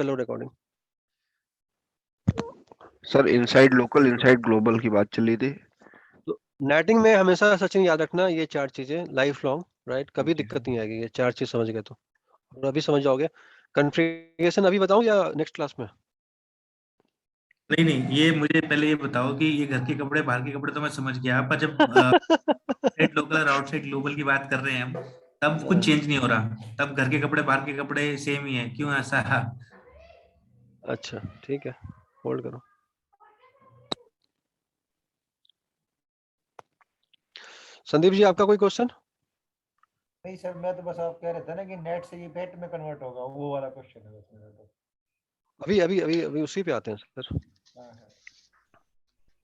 कर लो recording. Sir inside local inside global की बात चल रही थी। तो नेटिंग में हमेशा सचिन याद रखना ये 4 चीजें लाइफ लॉन्ग, राइट? कभी जी। दिक्कत नहीं आएगी, ये 4 चीज समझ गए तो, और अभी समझ जाओगे। कॉन्फ़िगरेशन अभी बताऊं या नेक्स्ट क्लास में? नहीं नहीं, ये मुझे पहले ये बताओ कि ये घर के कपड़े बाहर के कपड़े तो मैं समझ गया, पर जब इनसाइड लोकल और आउटसाइड ग्लोबल की बात कर रहे हैं हम, तब कुछ चेंज नहीं हो रहा, तब घर के कपड़े बाहर के कपड़े सेम ही है, क्यों ऐसा? अच्छा ठीक है, होल्ड करो। संदीप जी आपका कोई क्वेश्चन? नहीं सर, मैं तो बस आप कह रहे थे ना कि नेट से ये पैट में कन्वर्ट होगा, वो वाला क्वेश्चन है बस मेरा तो। अभी अभी अभी अभी उसी पे आते हैं सर। हाँ।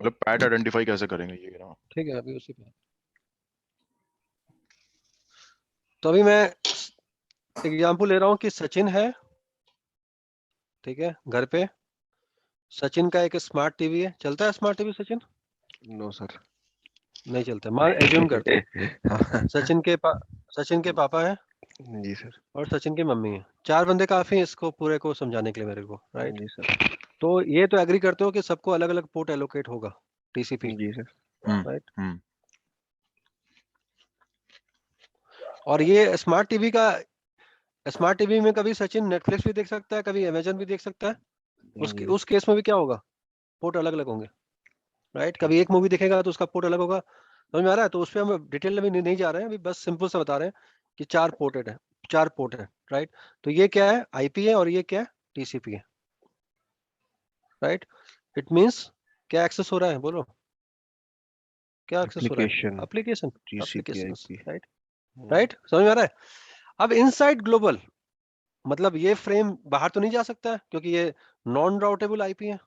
मतलब पैट आइडेंटिफाई कैसे करेंगे ये कह रहा हूँ। ठीक है, अभी उसी पे। तो अभी मैं एग्जांपल ले रहा हूँ कि सचिन है, ठीक है, घर पे। सचिन का एक स्मार्ट टीवी है, चलता है smart TV Sachin? No sir. नहीं चलता, मान एज्यूम करते हैं। सचिन के पापा है जी सर। और सचिन की मम्मी है, 4 बंदे काफी हैं इसको पूरे को समझाने के लिए मेरे को, राइट? जी सर। तो ये तो एग्री करते हो कि सबको अलग अलग पोर्ट एलोकेट होगा, टीसीपी, जी सर। राइट? और ये स्मार्ट टीवी में कभी सचिन नेटफ्लिक्स भी देख सकता है, कभी अमेजन भी देख सकता है। उस केस में भी क्या होगा, पोर्ट अलग अलग होंगे, राइट? कभी एक मूवी देखेगा तो उसका पोर्ट अलग होगा, समझ में आ रहा है? तो उस पर हम डिटेल में नहीं जा रहे हैं, अभी बस सिंपल से बता रहे हैं कि 4 पोर्ट है, राइट? तो ये क्या है, आईपी है, और ये क्या है, टीसीपी है, राइट? इट मींस क्या एक्सेस हो रहा है, बोलो क्या एक्सेस हो रहा है? Application, right? राइट, समझ में आ रहा है? अब इनसाइड ग्लोबल मतलब ये फ्रेम बाहर तो नहीं जा सकता है क्योंकि ये नॉन राउटेबल आईपी है,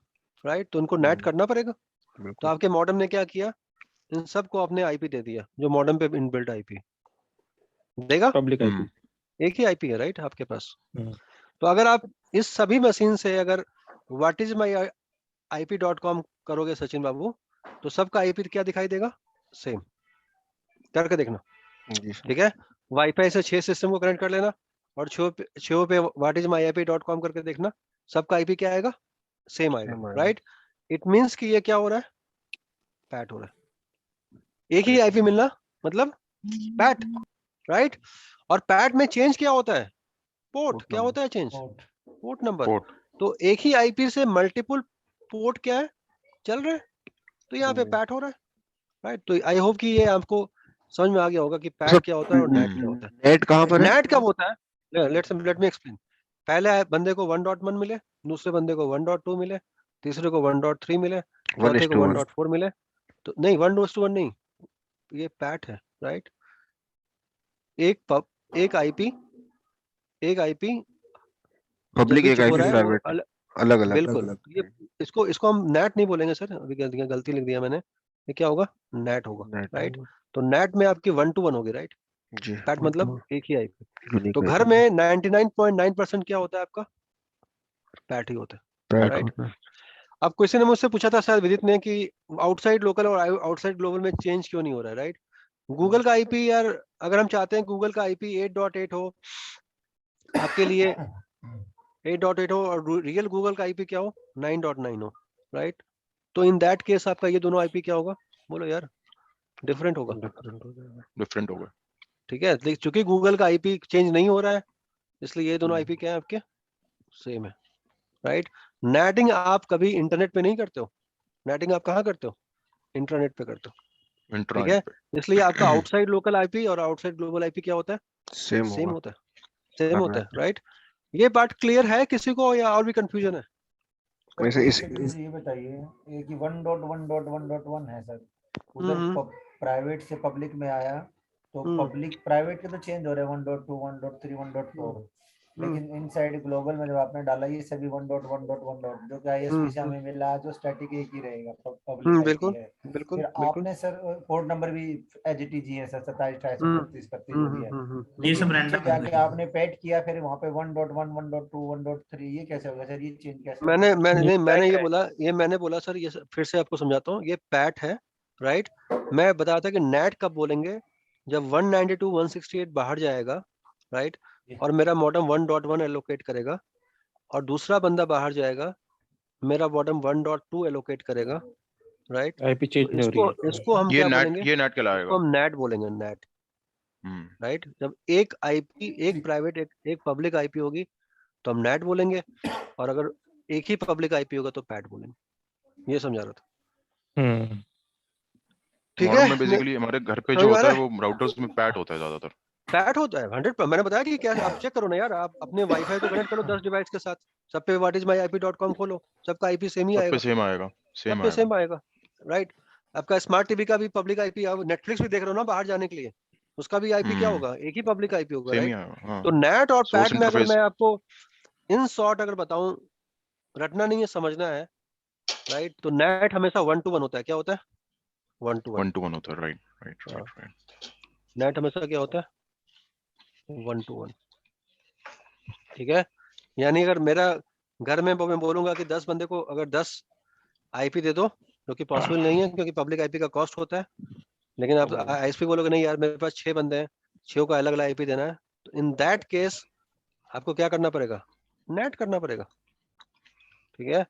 राइट? तो इनको नेट करना पड़ेगा। तो आपके मॉडेम ने क्या किया, इन सबको आपने आईपी दे दिया, जो मॉडेम पे इनबिल्ट आईपी देगा, पब्लिक आईपी, एक ही आईपी है, राइट, आपके पास। तो अगर आप इस सभी मशीन से अगर व्हाट इज माई IP.com करोगे सचिन बाबू, तो सबका आईपी क्या दिखाई देगा, सेम। करके देखना, ठीक है? वाईफाई से 6 सिस्टम को कनेक्ट कर लेना और 6 पे व्हाट इज माई IP.com करके देखना, सबका आईपी क्या आएगा, सेम आएगा, राइट? इट मींस कि ये क्या हो रहा है, पैट हो रहा है। एक ही आईपी मिलना मतलब पैट, राइट? और पैट में चेंज क्या होता है, पोर्ट क्या होता है चेंज, पोर्ट नंबर। तो एक ही आईपी से मल्टीपल पोर्ट क्या है, चल रहे हैं, तो यहाँ पे पैट हो रहा है, राइट? तो आई होप कि ये आपको समझ में आ गया होगा कि पैट क्या होता है और नेट क्या होता है। नेट कहाँ पर है? नेट कब होता है, लेट मी एक्सप्लेन। पहले बंदे को 1.1 मिले, दूसरे बंदे को 1.2 मिले, तीसरे को 1.3 मिले, चौथे को 1.4 मिले। तो नहीं, 1:1 नहीं, ये पैट है, राइट? एक आईपी पब्लिक एक आईपी प्राइवेट, अलग अलग। बिल्कुल। ये इसको हम नेट नहीं बोलेंगे सर, अभी गलती लिख दिया मैंने। ये क्या होगा, नेट होगा, राइट? तो नेट में आपकी 1 to 1 होगी, राइट? जी। पैट मतलब एक ही आईपी। तो घर में 99.9% क्या होता है आपका, पैट ही होता है, राइट? अब क्वेश्चन ने मुझसे पूछा था शायद विदित ने कि आउटसाइड लोकल और आउटसाइड ग्लोबल में चेंज क्यों नहीं हो रहा है, राइट? गूगल का आईपी यार, अगर हम चाहते हैं गूगल का आईपी 8.8 हो आपके लिए, 8.8 हो, और रियल गूगल का आईपी क्या हो, 9.9 हो, राइट? तो इन दैट केस आपका ये दोनों आईपी क्या होगा, बोलो यार, डिफरेंट होगा, डिफरेंट होगा। ठीक है? लेकिन चूंकि गूगल का आईपी चेंज नहीं हो रहा है, इसलिए ये दोनों आईपी क्या है आपके, सेम है, राइट? नेटिंग आप कभी इंटरनेट पे नहीं करते हो, नेटिंग आप कहाँ करते हो, इंटरनेट पे करते हो, ठीक है? इसलिए आपका आउटसाइड लोकल आईपी और आउटसाइड ग्लोबल आईपी क्या होता है, सेम होता है, सेम होता है, राइट? ये पार्ट क्लियर है किसी को या और भी कंफ्यूजन है? वैसे ये बताइए, ये कि 1.1.1.1 है सर, उधर प्राइवेट से पब्लिक में आया, तो पब्लिक प्राइवेट के तो चेंज हो रहे हैं 1.2 1.3 1.4, लेकिन इनसाइड ग्लोबल में जब आपने डाला ये सभी 1.1.1 जो कि ISP से हमें मिला, जो स्टैटिक एक ही रहेगा, पब्लिक बिल्कुल है। बिल्कुल। फिर आपने सर पोर्ट नंबर भी एजीटी जी है सर, 27 28 32 जो भी है, ये सब रैंडम जाके आपने पैट किया, फिर वहां पे 1.1 1.2 1.3, ये कैसे होगा सर, ये चेंज कैसे? मैंने बोला सर, ये फिर से आपको समझाता हूँ, ये पैट है, राइट? मैं बताया था कि नेट कब बोलेंगे, जब 192 168 बाहर जाएगा, राइट? और मेरा मॉडेम 1.1 एलोकेट करेगा, और दूसरा बंदा बाहर जाएगा, मेरा बॉटम 1.2 एलोकेट करेगा, राइट? आईपी चेंज तो नहीं हो रही है। इसको हम ये क्या नेट बोलेंगे? ये नेट इसको कहलाएगा। हम नेट बोलेंगे, नेट, राइट? जब एक आईपी, एक प्राइवेट, एक पब्लिक आईपी होगी तो हम नेट बोलेंगे, और अगर एक ही पब्लिक आईपी होगा तो पैट बोलेंगे। ये समझा रहा था, ठीक मॉडर्न है? में बेसिकली हमारे घर पे समझ जो में आ होता रहा है है? वो राउटर्स में पैट होता है ज्यादातर। पैट होता है 100%। मैंने बताया कि क्या, आप चेक करो ना यार, आप अपने वाईफाई को कनेक्ट करो 10 डिवाइस के साथ, सब पे whatismyip.com खोलो, सबका आईपी सेम ही सब पे आएगा, सेम आएगा, सब सेम पे आएगा। सेम आएगा, राइट? आपका स्मार्ट टीवी का भी पब्लिक आईपी, आप नेटफ्लिक्स भी देख रहे हो ना बाहर जाने के लिए, उसका भी आईपी क्या होगा? एक ही पब्लिक आईपी होगा, सेम ही राइट? आएगा। हाँ, तो नेट और सोर्स पैट में अगर इंटरफेस। मैं आपको इन शॉर्ट अगर बताऊं, रटना नहीं है, समझना है, राइट? तो नेट हमेशा 1 to 1 होता है। क्या होता है? 1 to 1। 1 to 1 होता है, राइट राइट हाँ। Right right. नेट हमेशा क्या होता है? 1 to 1, ठीक है? यानी अगर मेरा घर में मैं बोलूंगा कि 10 बंदे को अगर 10 आईपी दे दो, जो कि पॉसिबल नहीं है क्योंकि पब्लिक आईपी का कॉस्ट होता है, लेकिन आप आईएसपी बोलोगे नहीं यार मेरे पास 6 बंदे हैं, 6 को अलग अलग आईपी देना है, तो इन दैट केस आपको क्या करना पड़ेगा? नेट करना पड़ेगा, ठीक है?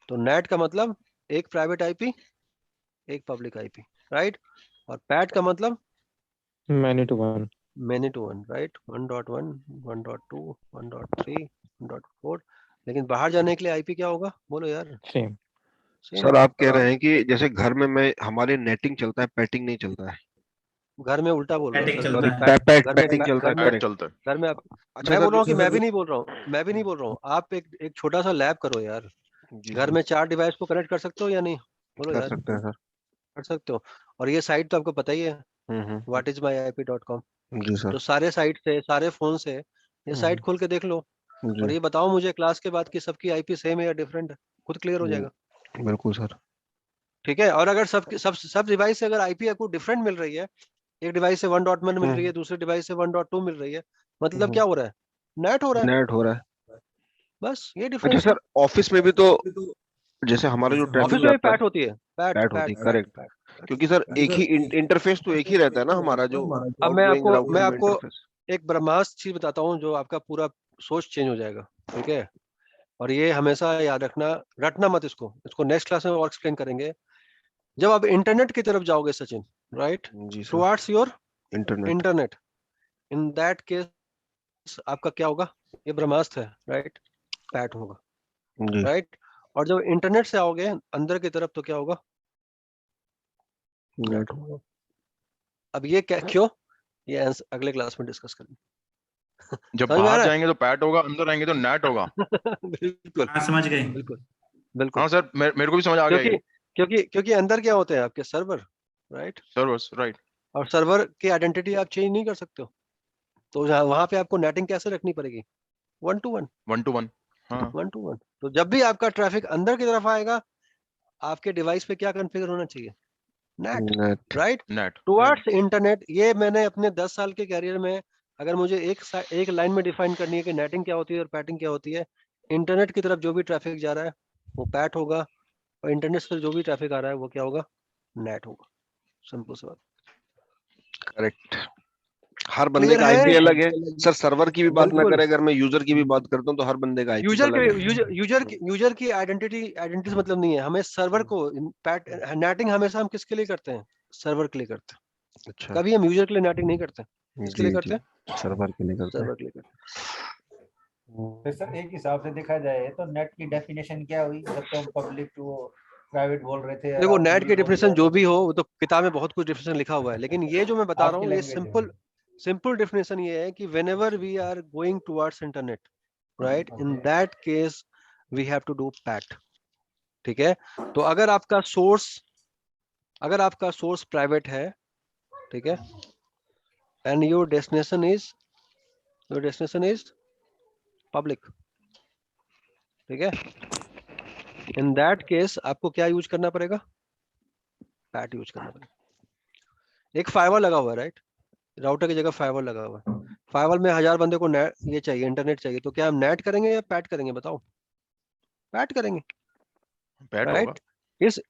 तो नेट का मतलब एक प्राइवेट आईपी, एक पब्लिक आईपी, राइट? और पैट का मतलब many to one, many to one, right? 1.1, 1.2, 1.3, 1.4। लेकिन बाहर जाने के लिए आईपी क्या होगा? बोलो यार। सेम। सर आप कह रहे हैं कि जैसे घर में मैं हमारे नेटिंग चलता है, पैटिंग नहीं चलता है। घर में उल्टा बोल रहे हो पैटिंग सर, चलता घर है। में पैटिंग चलता है, घर में पैट करेक्ट। चलता है। घर में आप, अच्छा मैं सर, बोल रहा हूँ कि जैसे मैं भी नहीं बोल रहा हूँ, मैं भी नहीं बोल रहा हूँ, आप एक छोटा सा लैब करो यार, जी घर सर, में 4 डिवाइस को कनेक्ट कर सकते हो या नहीं? बोलो कर यार, सकते हैं सर। कर सकते हो। और ये साइट तो आपको पता ही है, हम्म, whatismyip.com। जी सर। तो सारे साइट से, सारे फोन से ये साइट खोल के देख लो, और जी ये बताओ मुझे क्लास के बाद कि सबकी आईपी सेम है या डिफरेंट है, खुद क्लियर हो जाएगा, बिल्कुल सर। ठीक है? और अगर सब डिवाइस से अगर आईपी आपको डिफरेंट मिल रही है, एक डिवाइस से 1.1 मिल रही है, दूसरे डिवाइस से 1.2 मिल रही है, मतलब क्या हो रहा है? नेट हो रहा है, नेट हो रहा है। बस ये अच्छा डिफरेंस है। सर, ऑफिस में भी तो जैसे हमारा जो ट्रैफिक ऑफिस में भी जाता है, पैट होती है, पैट पैट होती पैट है, पैट करेक्ट। पैट। क्योंकि सर एक ही इंटरफेस तो एक ही रहता है ना हमारा, जो अब आउटगोइंग मैं राउटिंग में आपको इंटरफेस। एक ब्रह्मास्त्र चीज बताता हूँ जो आपका पूरा सोच चेंज हो जाएगा, ठीक है? और ये हमेशा याद रखना, रटना मत इसको, इसको नेक्स्ट क्लास में और एक्सप्लेन करेंगे। जब आप इंटरनेट की तरफ जाओगे सचिन, राइट, जी sir. Towards your internet. Internet, in that case आपका क्या होगा? ये ब्रह्मास्त्र है, राइट? पैट होगा, जी। राइट? और जब इंटरनेट से आओगे अंदर की तरफ तो क्या होगा? नेट। नेट होगा। अब ये क्या, क्यों? ये अगले क्लास में डिस्कस करेंगे। जब समझ में आ बाहर रहा जाएंगे तो पैट होगा, अंदर आएंगे तो नेट होगा। है? बिल्कुल हाँ, समझ गए। बिल्कुल बिल्कुल। हाँ सर, मेरे को भी समझ आ गया क्योंकि ये। क्योंकि अंदर क्या होते हैं आपके सर्वर, राइट? Servers, right. और सर्वर की आइडेंटिटी आप चेंज नहीं कर सकते हो, तो वहां पे आपको नेटिंग कैसे रखनी पड़ेगी? 1 to 1, 1 to 1। हाँ, 1 to 1। तो जब भी आपका ट्रैफिक अंदर की तरफ आएगा, आपके डिवाइस पे क्या कॉन्फ़िगर होना चाहिए? Net, net. Right? Net. Towards internet. ये मैंने अपने 10 साल के कैरियर में, अगर मुझे एक लाइन में डिफाइन करनी है कि नेटिंग क्या होती है और पैटिंग क्या होती है, इंटरनेट की तरफ जो भी ट्रैफिक जा रहा है वो पैट होगा, और इंटरनेट से जो भी ट्रैफिक आ रहा है वो क्या होगा? नेट होगा। सिंपल सी बात। करेक्ट। हर बंदे क्लियर का है? आईपी अलग है सर। सर्वर की भी बात ना बिल्कुल। करें, अगर मैं यूजर की भी बात करता हूँ तो हर बंदे का आईपी अलग है। यूजर की आइडेंटिटी से मतलब नहीं है हमें, सर्वर को पैट, नेटिंग हमेशा हम किसके लिए करते हैं? सर्वर के लिए करते हैं। अच्छा। कभी हम यूजर के लिए नेटिंग नहीं करते। किसके लिए जी करते जी, हैं? सर्वर के लिए करते हैं। सर्वर के लिए करते हैं। फिर सर एक हिसाब से देखा जाए तो नेट की डेफिनेशन क्या हुई, जब तो हम पब्लिक टू प्राइवेट बोल रहे थे, देखो, routing नेट भी की बोल डेफिनेशन दिया। जो भी हो, वो तो किताब में बहुत कुछ डेफिनेशन लिखा हुआ है, लेकिन ये जो मैं बता रहा आपकी हूँ ये लैंग्वेज में। सिंपल डेफिनेशन ये है कि whenever we are going towards internet, right, in that case we have to do PAT, ठीक है? तो अगर आपका सोर्स प्राइवेट है, ठीक है, and your destination is public, ठीक है, इन दैट केस आपको क्या यूज करना पड़ेगा? पैट यूज करना पड़ेगा। एक फायरवॉल लगा हुआ है, राइट? राउटर की जगह फायरवॉल लगा हुआ है, फायरवॉल में 1000 बंदे को नेट ये चाहिए, इंटरनेट चाहिए, तो क्या हम नेट करेंगे या पैट करेंगे? बताओ। पैट करेंगे, पैट होगा। राइट?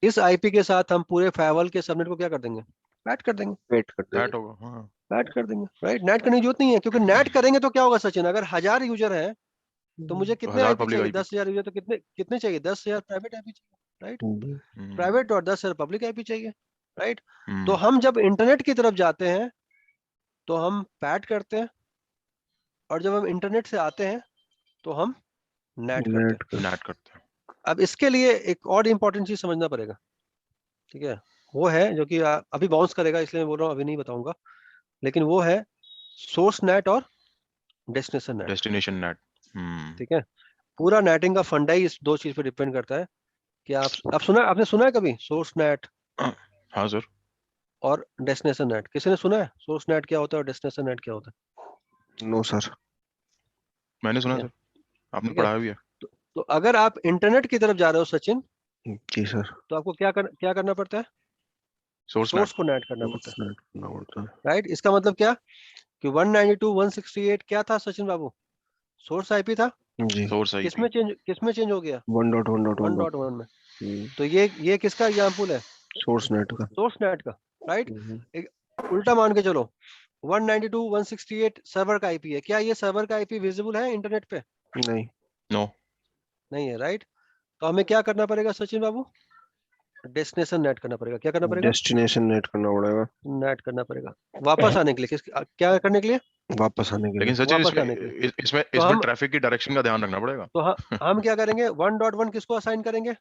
इस आईपी के साथ हम पूरे फायरवॉल के सबनेट को क्या कर देंगे? पैट कर देंगे, वेट करते हैं। पैट होगा, हाँ। पैट कर देंगे, राइट? नेट करने की जरूरत नहीं है, क्योंकि नेट करेंगे तो क्या होगा सचिन? अगर 1000 यूजर है तो मुझे कितने 1000 आईपी public चाहिए? IP 10,000 यूजर, तो कितने कितने चाहिए? 10,000 प्राइवेट आईपी चाहिए, राइट? हम्म, प्राइवेट और 10,000 पब्लिक आईपी चाहिए, राइट? तो हम्म, हम जब इंटरनेट की तरफ जाते हैं तो हम पैड करते हैं, और जब हम इंटरनेट से आते हैं तो हम नेट करते हैं। NAT करते हैं। अब इसके लिए एक और इंपॉर्टेंट चीज समझना पड़ेगा, ठीक है? वो है जो कि अभी बाउंस करेगा, इसलिए मैं बोल रहा हूँ, अभी नहीं बताऊंगा, लेकिन वो है सोर्स नेट और डेस्टिनेशन नेट, डेस्टिनेशन नेट। ठीक है? पूरा नेटिंग का फंडा ही इस दो चीज पे डिपेंड करता है कि आपने सुना है कभी सोर्स नेट हाँ सर, और डेस्टिनेशन नेट? किसी ने सुना है सोर्स नेट क्या होता है और डेस्टिनेशन नेट क्या होता है? No sir. मैंने सुना ठीक है, सर, आपने ठीक है। पढ़ाया भी है। तो अगर आप इंटरनेट की तरफ जा रहे हो सचिन, जी सर। तो आपको क्या करना पड़ता है? Source source net. को नेट करना पड़ता है, सोर्स नेट करना पड़ता है। राइट? इसका मतलब क्या कि 192.168 क्या था सचिन बाबू? सोर्स आईपी था। जी। Source IP. किसमें चेंज हो गया? 1.1.1. 1.1 में। तो ये किसका एग्जांपल है? सोर्स नेट का। सोर्स नेट का, राइट? उल्टा मान के चलो, 192.168 सर्वर का आईपी है। क्या ये सर्वर का आईपी विजिबल है इंटरनेट पे? नहीं। नो। नहीं है, राइट? तो हमें क्या करना पड़ेगा सचिन बाबू? डेस्टिनेशन नेट करना पड़ेगा। क्या करना पड़ेगा? डेस्टिनेशन नेट करना पड़ेगा नेट करना पड़ेगा वापस आने के लिए। क्या करने के लिए? वापस आने के लिए। लेकिन सचिन वापस आने के लिए। इसमें तो हम ट्रैफिक की डायरेक्शन का ध्यान रखना पड़ेगा। तो हम क्या करेंगे? 1.1 किसको असाइन करेंगे?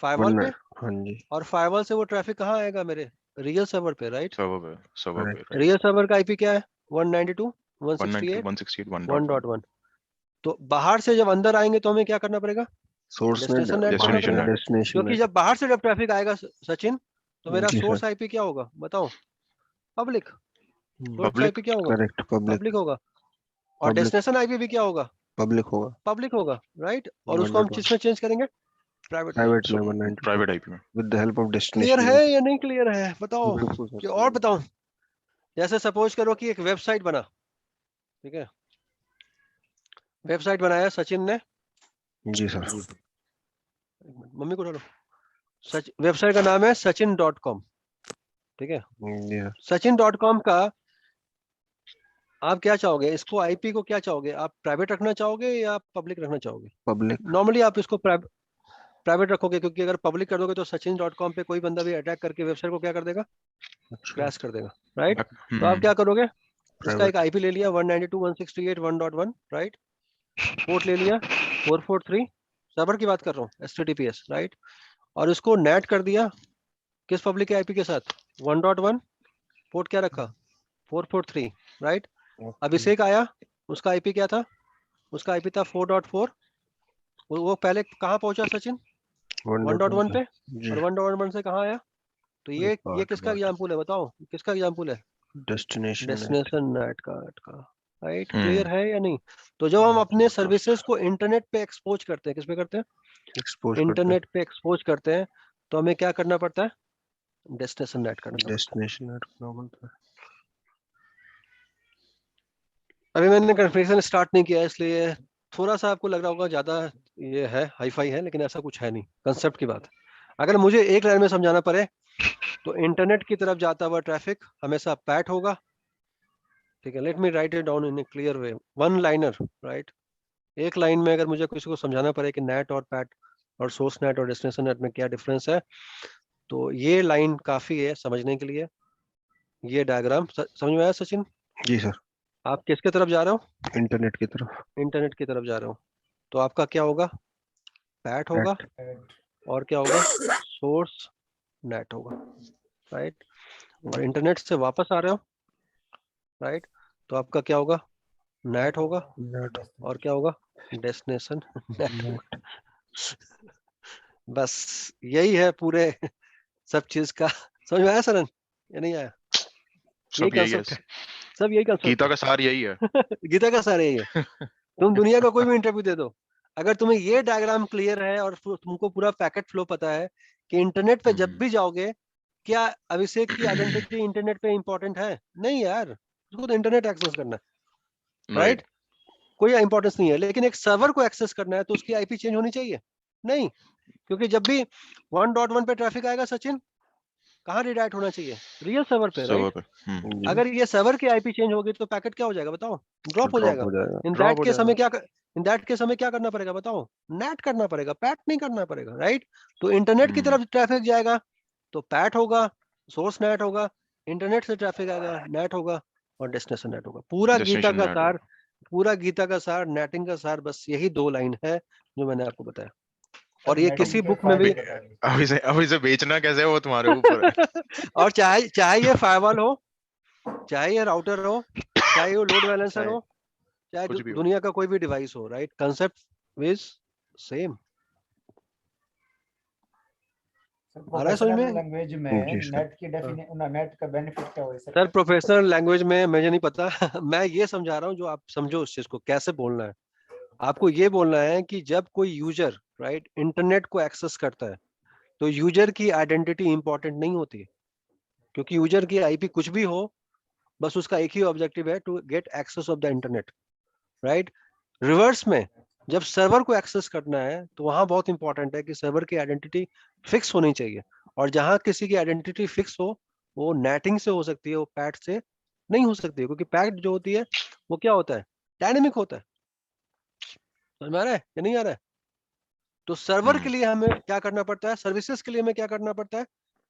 फायरवॉल पे। हाँ जी। और फायरवॉल से वो ट्रैफिक कहाँ आएगा? मेरे रियल सर्वर पे, राइट? सर्वर पे राइट। रियल सर्वर का आईपी क्या है? 192.168 192.168.1.1। तो बाहर से जब अंदर आएंगे तो हमें क्या करना पड़ेगा? Source net. डेस्टिनेशन नेट करना Destination पड़ेगा। net। डेस्टिनेशन क्योंकि नेट। जब बाहर से जब ट्रैफिक आएगा सचिन, तो मेरा जी सोर्स सर। आईपी क्या होगा बताओ? पब्लिक। Source Public। आईपी क्या होगा? करेक्ट। पब्लिक। पब्लिक होगा। और पब्लिक। डेस्टिनेशन आईपी भी क्या होगा? पब्लिक होगा। पब्लिक होगा, राइट? और उसको हम 1.1. किसमें चेंज करेंगे? प्राइवेट में। प्राइवेट में 192 प्राइवेट आईपी में। With the help of clear destination है नेट। या नहीं क्लियर है? बताओ। बिल्कुल सर। कि और बताऊं? जैसे सपोज करो कि एक वेबसाइट बना, ठीक है? वेबसाइट बनाया सचिन ने। जी सर। मम्मी को डालो। वेबसाइट का नाम है sachin.com, ठीक है? जी सर। sachin.com का आप क्या चाहोगे? इसको आईपी को क्या चाहोगे? आप प्राइवेट रखना चाहोगे या पब्लिक रखना चाहोगे? पब्लिक। नॉर्मली आप इसको प्राइवेट रखोगे, क्योंकि अगर पब्लिक कर दोगे तो sachin.com पे कोई बंदा भी अटैक करके वेबसाइट को क्या कर देगा? क्रैश कर देगा, राइट? तो आप क्या करोगे? इसका एक आईपी ले लिया 192.168.1.1, राइट? पोर्ट ले लिया 443, सर्वर की बात कर रहा हूँ, HTTPS, राइट? और इसको नेट कर दिया किस पब्लिक आईपी के साथ? 1.1। पोर्ट क्या रखा? 443, राइट? अभिषेक आया, उसका आईपी क्या था? उसका आईपी था 4.4। वो पहले कहाँ पहुंचा सचिन? 1.1 पे। और 1.1 से कहाँ आया? तो ये किसका एग्जांपल है बताओ? किसका एग्जांपल है? डेस्टिनेशन नेट का, राइट? क्लियर है या नहीं? तो जब हम अपने सर्विसेज को इंटरनेट पे एक्सपोज करते हैं, किस पे करते हैं? इंटरनेट पे एक्सपोज करते हैं, तो हमें क्या करना पड़ता है? डेस्टिनेशन नेट करना पड़ता है। डेस्टिनेशन नेट करना पड़ता है। अभी मैंने कन्फिग्रेशन स्टार्ट नहीं किया है, इसलिए थोड़ा सा आपको लग रहा होगा ज्यादा ये है, हाईफाई है, लेकिन ऐसा कुछ है नहीं। कंसेप्ट की बात है। अगर मुझे एक लाइन में समझाना पड़े तो इंटरनेट की तरफ जाता हुआ ट्रैफिक हमेशा पैट होगा, ठीक है? Late me right it down in A clear way, one liner, right? एक लाइन में अगर मुझे किसी को समझाना पड़े कि नेट और पैट और सोर्स नेट और डेस्टिनेशन नेट में क्या डिफरेंस है, तो ये लाइन काफी है समझने के लिए। ये डायग्राम समझ में आया सचिन? जी सर। आप किसके तरफ जा रहे हो? इंटरनेट की तरफ। इंटरनेट की तरफ जा रहे हो, तो आपका क्या होगा? पैट होगा। और क्या होगा? सोर्स नेट होगा, राइट? और इंटरनेट से वापस आ रहे हो, राइट? तो आपका क्या होगा? नेट होगा। और क्या होगा? Destination net. बस यही है पूरे सब चीज का। समझ में आया सरन या नहीं आया? सब यही है। concept है। सब यही कंसेप्ट गीता का सार यही है। गीता का सार यही है। तुम दुनिया का कोई भी इंटरव्यू दे दो, अगर तुम्हें ये डायग्राम क्लियर है और तुमको पूरा पैकेट फ्लो पता है कि इंटरनेट पे जब भी जाओगे, क्या अभिषेक की आइडेंटिटी इंटरनेट पे इंपॉर्टेंट है? नहीं यार, उसको तो इंटरनेट एक्सेस करना है, राइट? कोई इंपॉर्टेंस नहीं है। लेकिन एक सर्वर को एक्सेस करना है तो उसकी आईपी चेंज होनी चाहिए? नहीं, क्योंकि जब भी 1.1 पे ट्रैफिक आएगा सचिन, कहाँ रिडायरेक्ट होना चाहिए? रियल सर्वर पे, सर्वर राइट? पे जी, अगर ये सर्वर की आईपी चेंज होगी तो पैकेट क्या हो जाएगा बताओ? ड्रॉप हो ड्रॉप जाएगा। हो जाएगा। इन ड्रॉप दैट हो केस हमें जाएगा। क्या इन दैट केस हमें क्या करना पड़ेगा बताओ? नेट करना पड़ेगा, पैट नहीं करना पड़ेगा, राइट? तो इंटरनेट की तरफ ट्रैफिक जाएगा तो पैट होगा, सोर्स नेट होगा, इंटरनेट से ट्रैफिक आएगा, नेट होगा, और डेस्टिनेशन नेट होगा। पूरा गीता डेस्टिनेशन का नेट सार, पूरा गीता का सार, नेटिंग का सार बस यही 2 लाइन है जो मैंने आपको बताया। और ये किसी बुक में भी अभी से बेचना कैसे है वो तुम्हारे ऊपर है। और चाहे चाहे ये फायरवॉल हो, चाहे ये राउटर हो, चाहे वो लोड बैलेंसर हो, चाहे कुछ भी हो। दुनिया का कोई भी डिवाइस हो, राइट? Concept is same. आ रहा है समझ में? लैंग्वेज में जी सर। नेट की डेफिनेशन, नेट का बेनिफिट क्या हो सर प्रोफेशनल लैंग्वेज में मुझे नहीं पता मैं ये समझा रहा हूँ जो आप समझो उस चीज को कैसे बोलना है। आपको ये बोलना है कि जब कोई यूजर, राइट, इंटरनेट को एक्सेस करता है तो यूजर की आइडेंटिटी इंपॉर्टेंट नहीं होती है, क्योंकि यूजर की आईपी कुछ भी हो, बस उसका एक ही ऑब्जेक्टिव है, to get access of the internet, right? Reverse में जब सर्वर को एक्सेस करना है तो वहां बहुत इंपॉर्टेंट है कि सर्वर की आइडेंटिटी फिक्स होनी चाहिए, और जहां किसी की आइडेंटिटी फिक्स हो वो नेटिंग से हो सकती है, वो पैट से नहीं हो सकती है, क्योंकि पैट जो होती है वो क्या होता है? डायनेमिक होता है। समझ में आ रहा है या नहीं आ रहा है? तो सर्वर के लिए हमें क्या करना पड़ता है? सर्विसेज के लिए हमें क्या करना पड़ता है?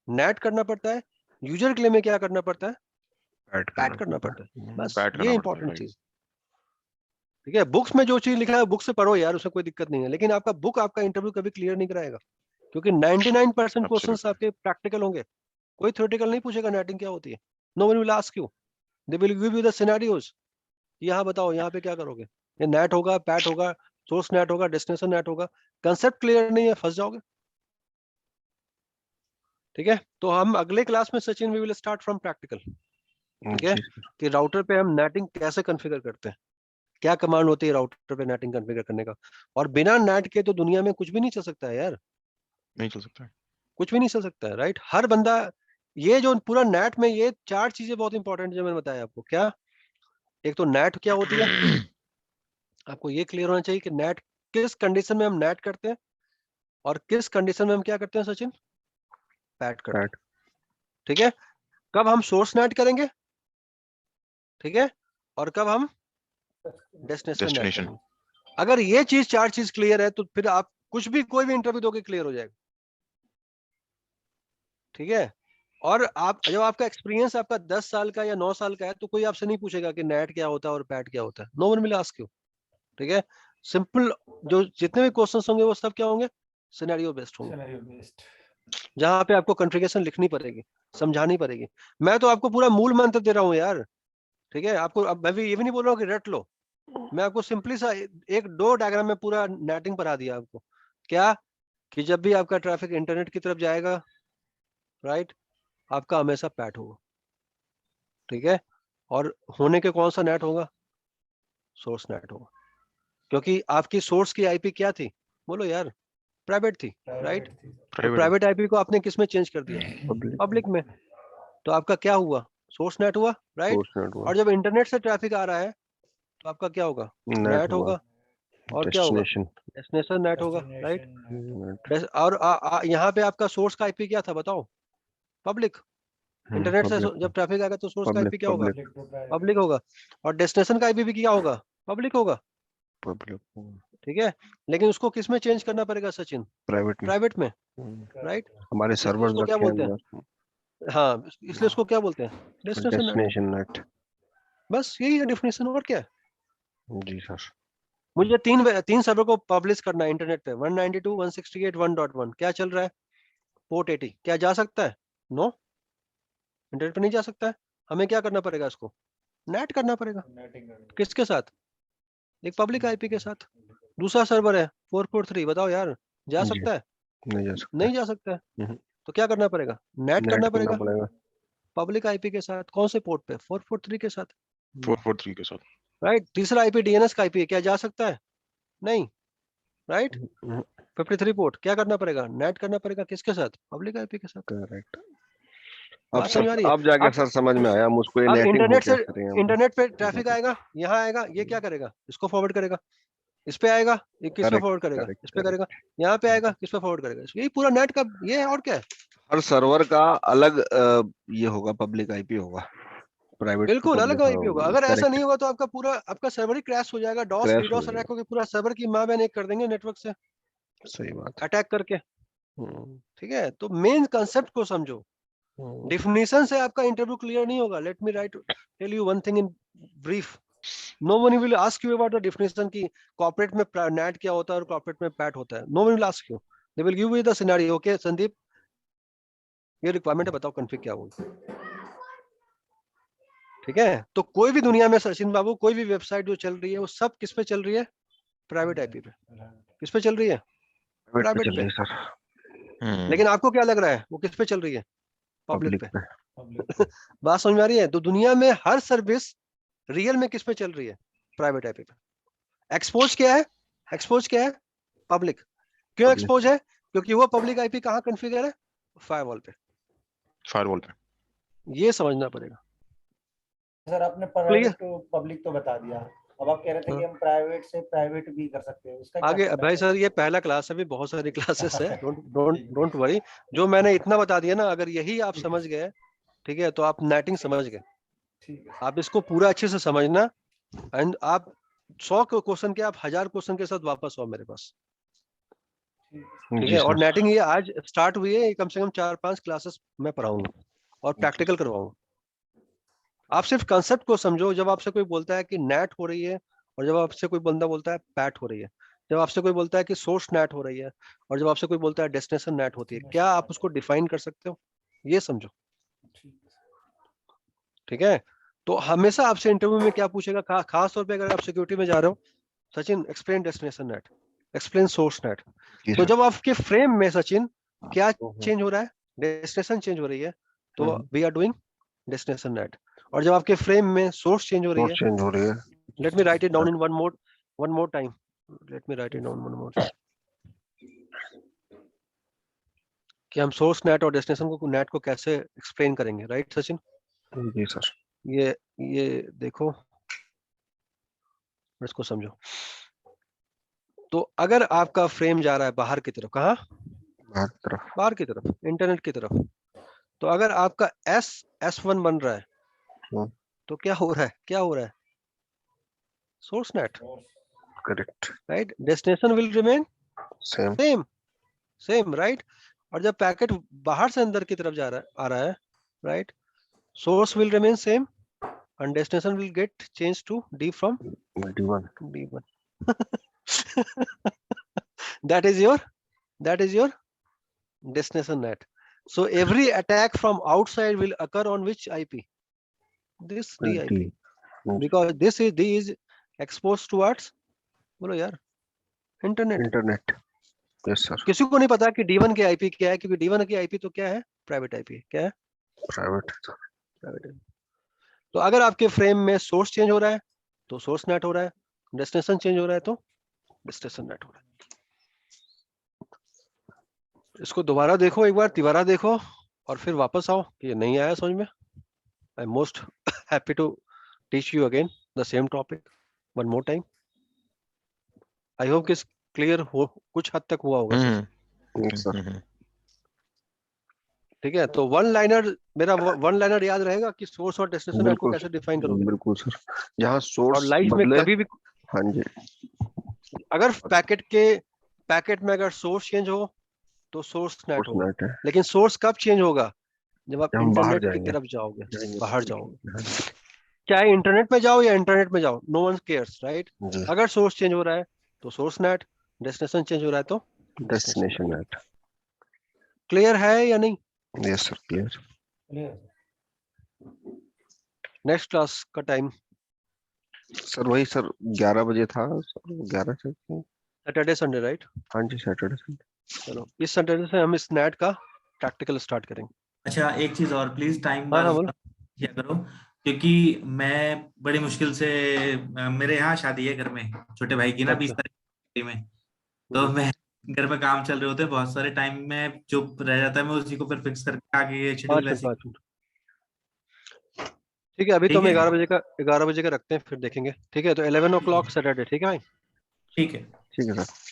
नेट करना पड़ता है। यूजर के लिए हमें क्या करना पड़ता है? पैट करना पड़ता है। बस पैट ये करना पड़ता है, इंपॉर्टेंट right। चीज, ठीक है? बुक्स में जो चीज लिखा है बुक से पढ़ो यार, उसमें कोई दिक्कत नहीं है, लेकिन आपका बुक आपका इंटरव्यू कभी क्लियर नहीं कराएगा, क्योंकि 99% क्वेश्चंस Absolutely। आपके प्रैक्टिकल होंगे। कोई थ्योरेटिकल नहीं पूछेगा नेटिंग क्या होती है। No one will ask you, they will give you the scenarios. यहाँ बताओ यहाँ पे क्या करोगे? ये नेट होगा, पैट होगा, सोर्स नेट होगा, डेस्टिनेशन नेट होगा। कंसेप्ट क्लियर नहीं है, फंस जाओगे। ठीक है, तो हम अगले क्लास में Sachin we will start from practical, ठीक है? जी सर। कि राउटर पे हम नेटिंग कैसे कॉन्फ़िगर करते हैं, क्या कमांड होती है राउटर पे नेटिंग कॉन्फ़िगर करने का। और बिना नेट के तो दुनिया में कुछ भी नहीं चल सकता है यार, नहीं चल सकता है। कुछ भी नहीं चल सकता है, राइट? हर बंदा, ये जो पूरा नेट में ये 4 चीजें बहुत इंपॉर्टेंट जो मैंने बताया आपको, क्या? एक तो नेट क्या होती है, आपको ये क्लियर होना चाहिए कि नेट किस कंडीशन में हम नेट करते हैं और किस कंडीशन में हम क्या करते हैं सचिन? पैट करते हैं, ठीक है? कब हम सोर्स नेट करेंगे, ठीक है, और कब हम डेस्टिनेशन नेट डेस्टिनेशन। करेंगे। अगर ये चीज 4 चीज क्लियर है तो फिर आप कुछ भी कोई भी इंटरव्यू दोगे क्लियर हो जाएगा, ठीक है? और आप जब आपका एक्सपीरियंस आपका 10 साल का या 9 साल का है तो कोई आपसे नहीं पूछेगा कि नेट क्या होता है और पैट क्या होता है। No one will ask you, ठीक है? सिंपल जो जितने भी क्वेश्चंस होंगे वो सब क्या होंगे? सिनेरियो बेस्ड होंगे, सिनेरियो बेस्ड। जहां पे आपको कॉन्फ़िगरेशन लिखनी पड़ेगी, समझानी पड़ेगी। मैं तो आपको पूरा मूल मंत्र दे रहा हूँ यार, ठीक है? आपको अब मैं भी ये भी नहीं बोल रहा हूँ कि रट लो, मैं आपको सिंपली सा एक 2 डायग्राम में पूरा नेटिंग पढ़ा दिया आपको। क्या? कि जब भी आपका ट्रैफिक इंटरनेट की तरफ जाएगा, राइट, आपका हमेशा पैट होगा, ठीक है? और होने के कौन सा नेट होगा? सोर्स नेट होगा, क्योंकि आपकी सोर्स की आईपी क्या थी? बोलो यार, प्राइवेट थी, राइट? तो प्राइवेट आईपी को आपने किस में चेंज कर दिया? पब्लिक में। तो आपका क्या हुआ? सोर्स नेट हुआ, राइट? और जब इंटरनेट से ट्रैफिक आ रहा है तो आपका क्या होगा? नेट होगा। और क्या होगा? डेस्टिनेशन नेट होगा, राइट? और यहाँ पे आपका सोर्स का आईपी क्या था बताओ? पब्लिक। इंटरनेट से जब ट्रैफिक आएगा तो सोर्स का आईपी क्या होगा? पब्लिक होगा। और डेस्टिनेशन का आईपी भी क्या होगा? पब्लिक होगा, ठीक है? लेकिन उसको किस में चेंज करना पड़ेगा सचिन? प्राइवेट में, राइट? हमारे सर्वर उसको क्या बोलते हैं? हाँ, इसलिए उसको क्या बोलते हैं? Destination net. बस यही है डेफिनेशन, और क्या है? जी सर। मुझे तीन सर्वर को पब्लिश करना है इंटरनेट पे, 192, 168, 1.1। क्या चल रहा है? पोर्ट 80। क्या जा सकता है? नो, इंटरनेट पे नहीं जा सकता है। हमें क्या करना पड़ेगा? इसको नेट करना पड़ेगा। किसके साथ? एक पब्लिक आईपी के साथ। दूसरा सर्वर है 443, बताओ यार, जा सकता है? नहीं जा सकता है। तो क्या करना पड़ेगा? नेट करना पड़ेगा पब्लिक आईपी के साथ। कौन से पोर्ट पे? 443 के साथ, 443 के साथ। राइट? तीसरा आईपी डीएनएस का आईपी है, क्या जा सकता है? नहीं, राइट? 53 पोर्ट, क्या करना पड़ेगा? नेट करना पड़ेगा। किसके साथ? पब्लिक आईपी के साथ। करेक्ट। बात समझ आ रही है? अब जाके सर समझ में आया मुझको, ये अब नेटिंग इंटरनेट से कैसे रही है। इंटरनेट पे ट्रैफिक आएगा, यहाँ आएगा, ये क्या करेगा? इसको फॉरवर्ड करेगा, इस पे आएगा, ये किस पे फॉरवर्ड करेगा? इस पे करेगा। यहाँ पे आएगा, किस पे फॉरवर्ड करेगा? यही पूरा नेट का ये है, और क्या है? हर सर्वर का अलग ये होगा, पब्लिक आईपी होगा, प्राइवेट बिल्कुल अलग आईपी होगा। अगर ऐसा करेक्ट, नहीं होगा तो आपका सर्वर ही क्रैश हो जाएगा। डॉस क्रैश हो डीडॉस जाएगा। अटैक होकर पूरा सर्वर की माँ बहन एक कर देंगे नेटवर्क से सही बात। अटैक करके। ठीक है, तो मेन कंसेप्ट को समझो। डिफिनेशन से आपका इंटरव्यू क्लियर नहीं होगा। Let me right tell you one thing in brief. No one will ask you about the definition की कॉर्पोरेट में नेट क्या होता है और कॉर्पोरेट में पैट होता है। No one will ask you, they will give you the scenario. Okay Sandeep, ये रिक्वायरमेंट है, बताओ कॉन्फ़िग क्या होगी। ठीक है, तो कोई भी दुनिया में सचिन बाबू, कोई भी वेबसाइट जो चल रही है वो सब किस पे चल रही है? प्राइवेट आईपी पे। किस पे चल रही है? प्राइवेट पे। चलिए सर। लेकिन आपको क्या लग रहा है वो किस पे चल रही है? पब्लिक पब्लिक पे। पे। बात समझ में आ रही है? तो दुनिया में हर सर्विस रियल में किस पे चल रही है? प्राइवेट आईपी पे। एक्सपोज क्या है? एक्सपोज क्या है? पब्लिक। क्यों Public। एक्सपोज है? क्योंकि वो पब्लिक आईपी कहाँ कॉन्फ़िगर है? फायरवॉल पे। फायरवॉल पे। ये समझना पड़ेगा। सर आपने प्राइवेट टू पब्लिक तो बता दिया, अब आप कह रहे थे कि हम प्राइवेट से प्राइवेट भी कर सकते हैं, उसका क्या आगे मतलब भाई है? सर ये पहला क्लास है, अभी बहुत सारी क्लासेस है। Don't worry. जो मैंने इतना बता दिया ना, अगर यही आप समझ गए, ठीक है, तो आप नेटिंग समझ गए। ठीक है। आप इसको पूरा अच्छे से समझना। एंड आप 100 क्वेश्चन के, आप 1000 क्वेश्चन के साथ वापस आओ मेरे पास। ठीक जी है, और सर। नेटिंग ये आज स्टार्ट हुई है, कम से कम 4-5 क्लासेस मैं पढ़ाऊंगा और प्रैक्टिकल करवाऊंगा। आप सिर्फ कंसेप्ट को समझो। जब आपसे कोई बोलता है कि नेट हो रही है, और जब आपसे कोई बंदा बोलता है पैट हो रही है, जब आपसे कोई बोलता है कि सोर्स नेट हो रही है, और जब आपसे कोई बोलता है डेस्टिनेशन नेट होती है, क्या आप उसको डिफाइन कर सकते हो? ये समझो। ठीक है, तो हमेशा आपसे इंटरव्यू में क्या पूछेगा, खास तौर पे अगर आप सिक्योरिटी में जा रहे हो, Sachin explain destination net, explain source net. जी तो सर। जब आपके फ्रेम में सचिन क्या चेंज हो रहा है? डेस्टिनेशन चेंज हो रही है, तो we are doing destination NAT. और जब आपके फ्रेम में सोर्स चेंज हो रही है, चेंज हो रही है। let me write it down in one more time. Let me write it down one more time. कि हम सोर्स नेट और डेस्टिनेशन को नेट को कैसे एक्सप्लेन करेंगे, राइट सचिन? जी सर। ये देखो, इसको समझो। तो अगर आपका फ्रेम जा रहा है बाहर की तरफ, कहाँ? बाहर की तरफ, इंटरनेट की तरफ। तो अगर आपका S1 बन रहा है, तो क्या हो रहा है? क्या हो रहा है? Source net. Correct. Right, destination will remain same. Same right. और जब पैकेट बाहर से अंदर की तरफ आ रहा है, right, source will remain same and destination will get changed to D from D1। D1. that is your destination net. So every attack from outside will occur on which IP? This DIP, because this is D is exposed towards, बोलो यार, internet. Yes sir. किसी को नहीं पता कि D1 की IP क्या है, क्योंकि D1 की IP तो क्या है? Private IP। क्या है? प्राइवेट। प्राइवेट। तो अगर आपके फ्रेम में सोर्स चेंज हो रहा है तो सोर्स नेट हो रहा है, डेस्टिनेशन चेंज हो रहा है तो डेस्टिनेशन नेट हो रहा है। इसको दोबारा देखो, एक बार तिबारा देखो, और फिर वापस आओ कि ये नहीं आया समझ में। I am most happy to teach you again the same topic one more time. I hope कि क्लियर हो, कुछ हद तक हुआ होगा सर। ठीक है, तो वन लाइनर, मेरा वन लाइनर याद रहेगा कि सोर्स और डेस्टिनेशन नेट को कैसे डिफाइन करोगे। बिल्कुल सर। जहाँ और सोर्स लाइफ में बदले। कभी भी हाँ जी। अगर पैकेट में अगर सोर्स चेंज हो तो सोर्स नेट होगा। नेट है। लेकिन सोर्स कब चेंज होगा? जब आप हम बाहर इंटरनेट की जाएंगे। तरफ जाओगे, बाहर जाओगे, चाहे इंटरनेट में जाओ या इंटरनेट में जाओ, नो वन केयर्स राइट। जी। अगर सोर्स चेंज हो रहा है तो सोर्स नेट, डेस्टिनेशन चेंज हो रहा है तो डेस्टिनेशन नेट। क्लियर है या नहीं? Yes sir, clear. Next class का टाइम सर वही सर 11 बजे था सर, 11 से। Saturday Sunday right? हाँ जी, सैटरडे संडे। चलो इस सैटरडे से हम इस नेट का प्रैक्टिकल स्टार्ट करेंगे। अच्छा एक चीज और प्लीज, टाइम हाँ हाँ बोलो। किया करो, क्योंकि मैं बड़ी मुश्किल से मेरे यहाँ शादी है घर में, छोटे भाई की ना, 20 अच्छा। तारीख में। तो मैं घर में काम चल रहे होते हैं बहुत सारे, टाइम में जो रह जाता है मैं उसी को फिर फिक्स करके आगे शेड्यूल 5 मिनट ऐसे। 5 मिनट। ठीक है, अभी तो ठीक हम है 11 बजे का रखते हैं, फिर देखेंगे। ठीक है, तो 11 o'clock सैटरडे। ठीक है भाई? ठीक है। ठीक है सर।